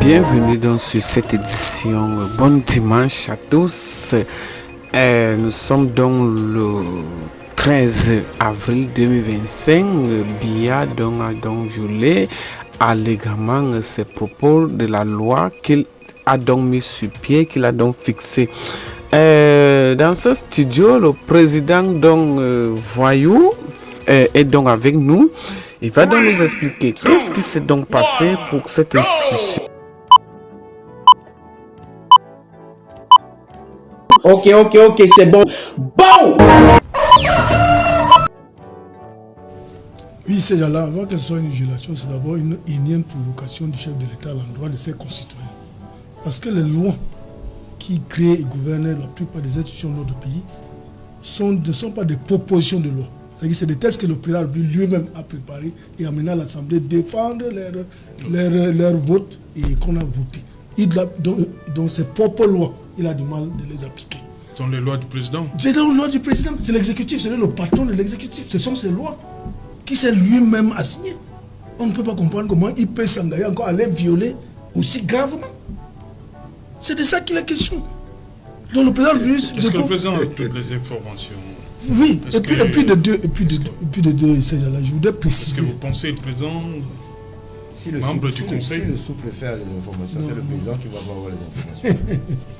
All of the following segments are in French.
Bienvenue donc sur cette édition. Bon dimanche à tous. Nous sommes donc le 13 avril 2025. Biya donc a donc violé allègrement ses propos de la loi qu'il a donc mis sur pied, qu'il a donc fixé. Dans ce studio, le président donc Voyou est donc avec nous. Il va donc nous expliquer qu'est-ce qui s'est donc passé pour cette institution. Ok, c'est bon. Bon! Oui, ces gens-là, avant que ce soit une violation, c'est d'abord une énième provocation du chef de l'État à l'endroit de ses concitoyens. Parce que les lois qui créent et gouvernent la plupart des institutions de notre pays ne sont pas des propositions de loi. C'est-à-dire que c'est des textes que le président lui-même a préparés et amené à l'Assemblée défendre leur vote et qu'on a voté. Dans ses propres lois, il a du mal de les appliquer. Ce sont les lois du président. C'est les lois du président, c'est l'exécutif, c'est le patron de l'exécutif. Ce sont ces lois qui s'est lui-même assignées. On ne peut pas comprendre comment il peut s'engager encore à les violer aussi gravement. C'est de ça qu'il est question. Donc le président Est-ce que le président a toutes les informations? Oui, et puis de deux, ces gens-là, je voudrais préciser. Est-ce que vous pensez le président, membre du conseil? Si le sous-préfet a les informations, c'est le président qui va avoir les informations.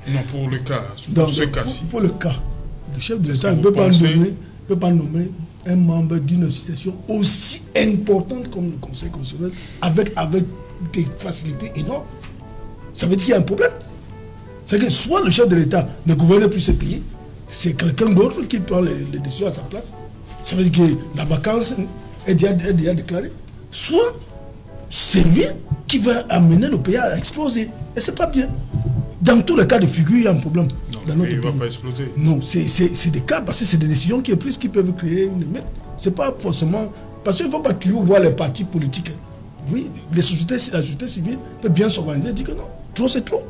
Non, pour le cas, pour ce cas-ci. Pour le cas, le chef de l'État ne peut pas nommer un membre d'une association aussi importante comme le Conseil constitutionnel avec des facilités énormes. Ça veut dire qu'il y a un problème. C'est que soit le chef de l'État ne gouverne plus ce pays, c'est quelqu'un d'autre qui prend les décisions à sa place. Ça veut dire que la vacance est déjà déclarée. Soit c'est lui qui va amener le pays à exploser. Et c'est pas bien. Dans tous les cas de figure, il y a un problème. Non, dans notre il ne va pays. pas exploser. Non, c'est des cas, parce que c'est des décisions qui sont prises qui peuvent créer une émeute. C'est pas forcément... Parce qu'il ne faut pas toujours voir les partis politiques. Oui, la société civile peut bien s'organiser et dire que non, trop c'est trop.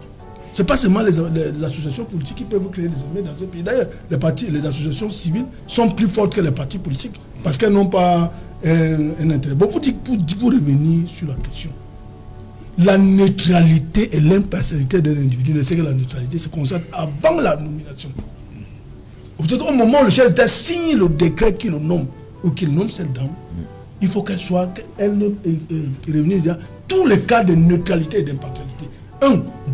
Ce n'est pas seulement les associations politiques qui peuvent créer des émeutes dans ce pays. D'ailleurs, les associations civiles sont plus fortes que les partis politiques parce qu'elles n'ont pas un intérêt. Bon, pour revenir sur la question, la neutralité et l'impartialité d'un individu, ne c'est que la neutralité se constate avant la nomination. Au moment où le chef d'État signe le décret qui le nomme ou qu'il nomme cette dame, il faut qu'elle réunisse déjà tous les cas de neutralité et d'impartialité.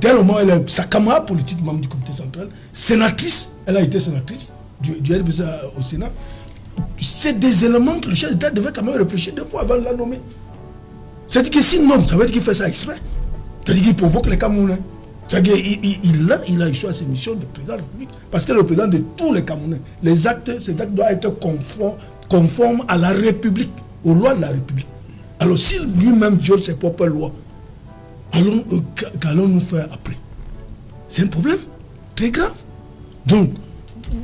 Dès le moment où elle est sa camarade politique, membre du comité central, sénatrice, elle a été sénatrice du RDPC au Sénat. C'est des éléments que le chef d'État devait quand même réfléchir 2 fois avant de la nommer. C'est-à-dire que s'il nomme, ça veut dire qu'il fait ça exprès. C'est-à-dire qu'il provoque les Camerounais. C'est-à-dire qu'il a échoué à ses missions de président de la République. Parce que le président de tous les Camerounais, ces actes doivent être conformes à la République, aux lois de la République. Alors s'il lui-même viole ses propres lois, qu'allons-nous faire après? C'est un problème très grave. Donc,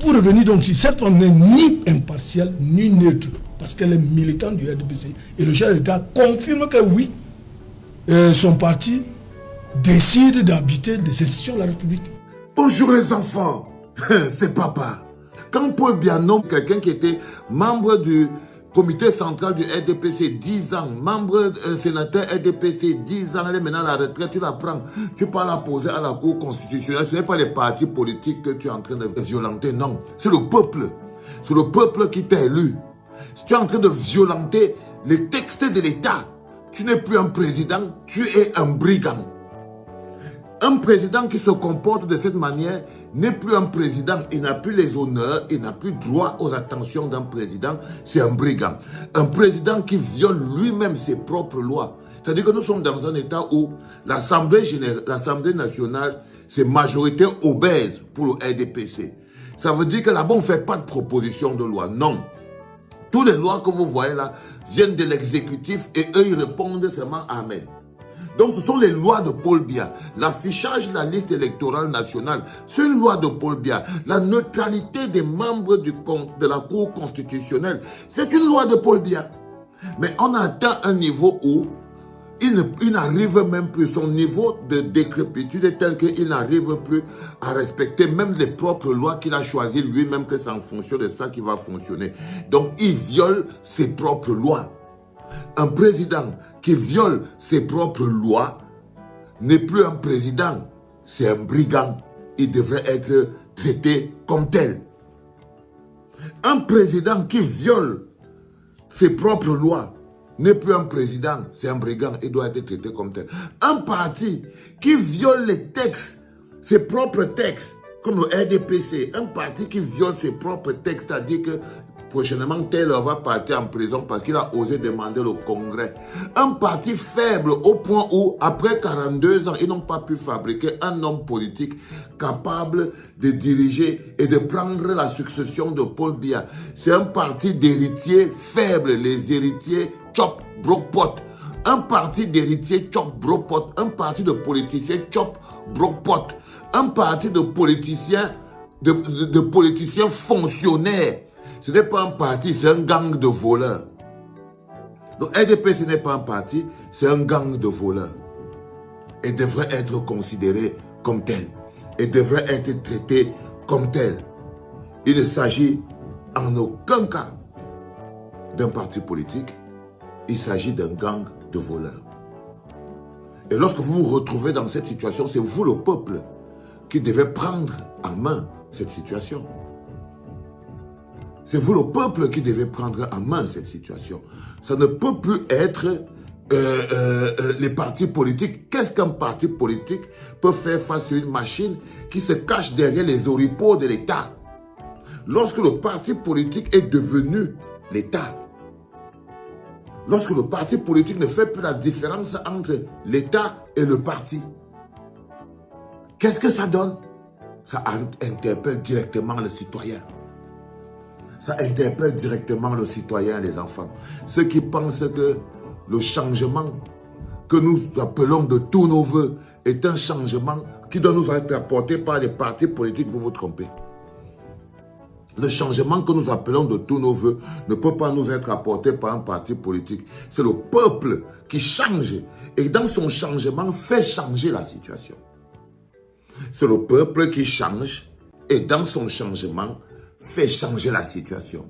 pour revenir donc, cette femme n'est ni impartiale ni neutre, parce qu'elle est militante du RDPC. Et le chef d'État confirme que oui, son parti décide d'habiter des institutions de la République. Bonjour les enfants, c'est papa. Quand Paul Biya nomme quelqu'un qui était membre du comité central du RDPC, 10 ans, membre sénateur RDPC, 10 ans, elle est maintenant à la retraite, tu la prends, tu peux la poser à la Cour constitutionnelle. Ce n'est pas les partis politiques que tu es en train de violenter, non. C'est le peuple. C'est le peuple qui t'a élu. Si tu es en train de violenter les textes de l'État, tu n'es plus un président, tu es un brigand. Un président qui se comporte de cette manière n'est plus un président. Il n'a plus les honneurs, il n'a plus droit aux attentions d'un président. C'est un brigand. Un président qui viole lui-même ses propres lois. C'est-à-dire que nous sommes dans un état où l'Assemblée nationale, c'est majorité obèse pour le RDPC. Ça veut dire que là-bas, on ne fait pas de proposition de loi. Non. Toutes les lois que vous voyez là viennent de l'exécutif et eux, ils répondent seulement Amen. Donc, ce sont les lois de Paul Biya. L'affichage de la liste électorale nationale, c'est une loi de Paul Biya. La neutralité des membres de la Cour constitutionnelle, c'est une loi de Paul Biya. Mais on atteint un niveau où il n'arrive même plus, son niveau de décrépitude est tel qu'il n'arrive plus à respecter même les propres lois qu'il a choisies lui-même, que c'est en fonction de ça qu'il va fonctionner. Donc, il viole ses propres lois. Un président qui viole ses propres lois n'est plus un président, c'est un brigand. Il devrait être traité comme tel. Un président qui viole ses propres lois n'est plus un président, c'est un brigand, il doit être traité comme tel. Un parti qui viole les textes, ses propres textes, comme le RDPC, un parti qui viole ses propres textes, c'est-à-dire que prochainement, Taylor va partir en prison parce qu'il a osé demander le Congrès. Un parti faible au point où, après 42 ans, ils n'ont pas pu fabriquer un homme politique capable de diriger et de prendre la succession de Paul Biya. C'est un parti d'héritiers faibles, les héritiers chop brokpot. Un parti d'héritiers chop brokpot. Un parti de politiciens chop brokpot. Un parti de politiciens, de politiciens fonctionnaires. Ce n'est pas un parti, c'est un gang de voleurs. Donc RDP, ce n'est pas un parti, c'est un gang de voleurs. Et devrait être considéré comme tel. Et devrait être traité comme tel. Il ne s'agit en aucun cas d'un parti politique. Il s'agit d'un gang de voleurs. Et lorsque vous vous retrouvez dans cette situation, c'est vous le peuple qui devez prendre en main cette situation. C'est vous le peuple qui devez prendre en main cette situation. Ça ne peut plus être les partis politiques. Qu'est-ce qu'un parti politique peut faire face à une machine qui se cache derrière les oripeaux de l'État? Lorsque le parti politique est devenu l'État, lorsque le parti politique ne fait plus la différence entre l'État et le parti, qu'est-ce que ça donne? Ça interpelle directement le citoyen. Ça interpelle directement le citoyen et les enfants. Ceux qui pensent que le changement que nous appelons de tous nos voeux est un changement qui doit nous être apporté par les partis politiques, vous vous trompez. Le changement que nous appelons de tous nos voeux ne peut pas nous être apporté par un parti politique. C'est le peuple qui change et dans son changement fait changer la situation. C'est le peuple qui change et dans son changement fait changer la situation.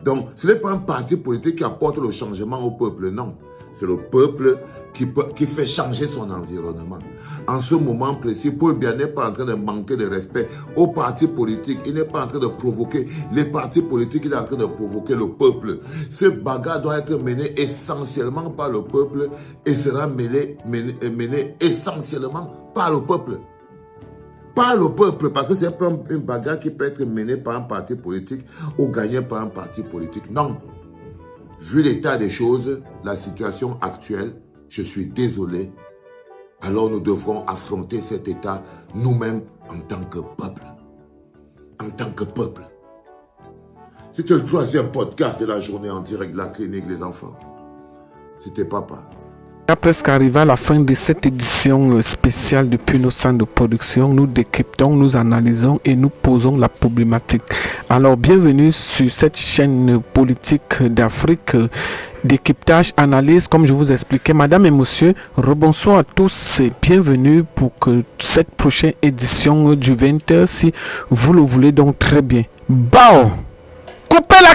Donc, ce n'est pas un parti politique qui apporte le changement au peuple, non. C'est le peuple qui fait changer son environnement. En ce moment précis, Paul Biya n'est pas en train de manquer de respect aux partis politiques. Il n'est pas en train de provoquer les partis politiques, il est en train de provoquer le peuple. Ce bagarre doit être mené essentiellement par le peuple et sera mené essentiellement par le peuple. Pas le peuple, parce que c'est pas une bagarre qui peut être menée par un parti politique ou gagnée par un parti politique. Non. Vu l'état des choses, la situation actuelle, je suis désolé. Alors nous devrons affronter cet état nous-mêmes en tant que peuple. En tant que peuple. C'était le 3e podcast de la journée en direct de la clinique Les Enfants. C'était Papa. Presque arrivé à la fin de cette édition spéciale depuis nos centres de production, nous décryptons, nous analysons et nous posons la problématique. Alors bienvenue sur cette chaîne politique d'Afrique, décryptage, analyse, comme je vous expliquais. Madame et monsieur, rebonsoir à tous et bienvenue pour que cette prochaine édition du 20h, si vous le voulez donc très bien. Bao! Coupez la